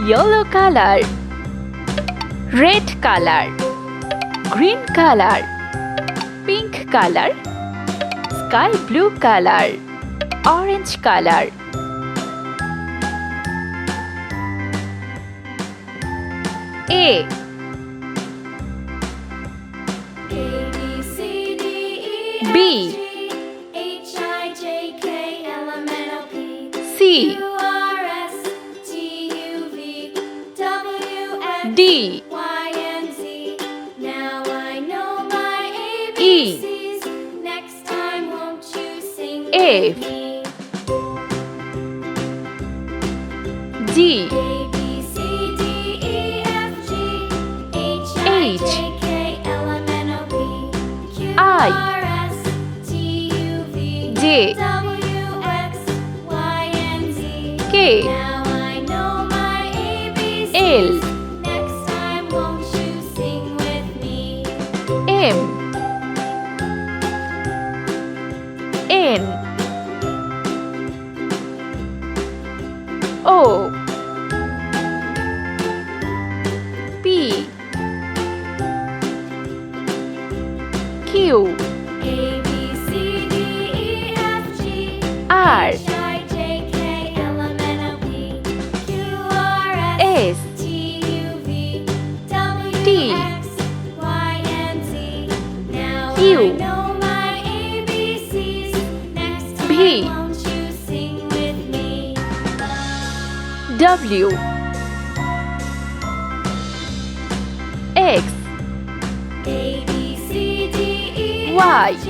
yellow color, red color, green color, pink color, sky blue color, orange color. A B C D Now I know my E ABCs. Next time won't you sing F with me? G A B C D E F G H I H J K L M N O P Q I R S T U V J W X Y and Z. K Now I know my ABCs. L Next time won't you sing with me? M N O P Q A B C D E F G R H I J K L M N O P Q R S S T U V W T X Y and Z. Now Q I know my ABCs. Next V time won't you sing with me? W X A B C D E Y F G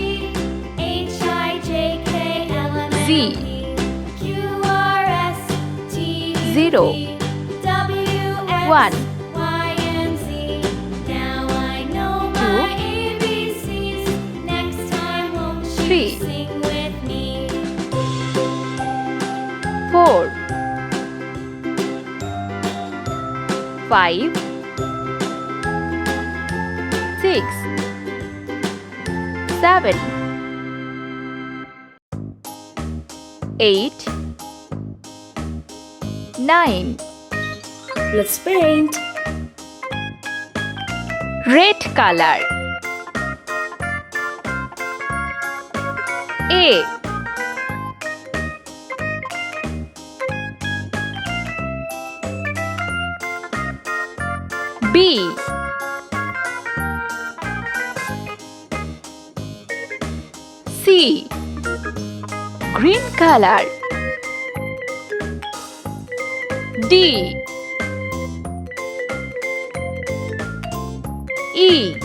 H I J K L M N O Z P Q R S T U 0 V W X 1 Y and Z. Now I know my ABCs. Next time won't you 3 sing with me? 4 5 6 7 8 9 Let's paint. red color A B C green color D E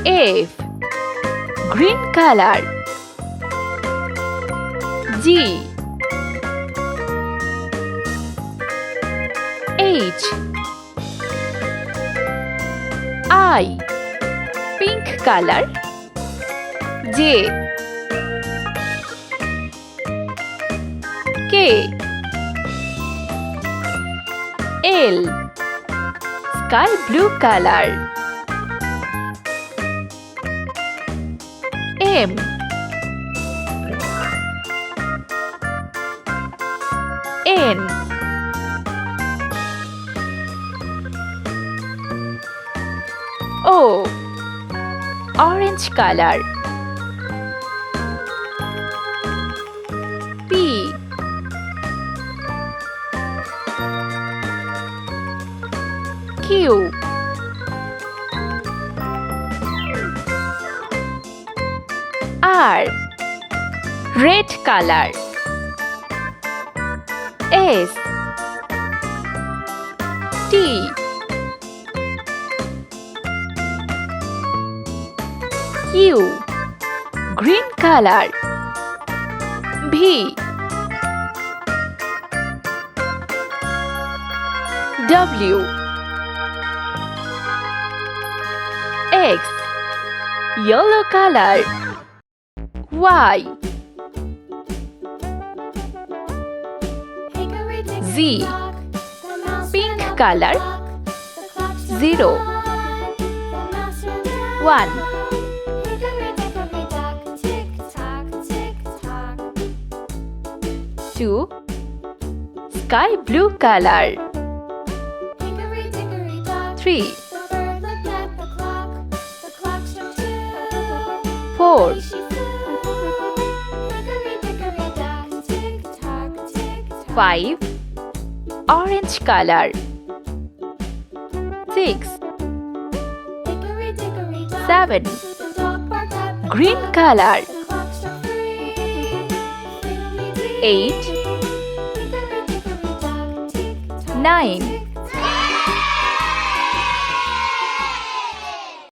F green color G H I pink color J K L sky blue color M N O orange color P Q R red color S T Q green color V W X yellow color Y Hickory dickory Z dock, the mouse pink ran up color the clock. The clock struck 0 1, the mouse ran down. 1 Hickory dickory dock, tick tock, tick tock. 2 Sky blue color. Hickory dickory dock. 3, The bird looked at the clock. The clock struck 2. 4, Away she flew. Hickory dickory dock. Tick tock, tick tock. 5, orange color. 6, Hickory dickory dock. 7, The dog barked at the green clock. color. The clock struck 3. Fiddly-dee. 8, Hickory dickory dock. Tick tock. 9,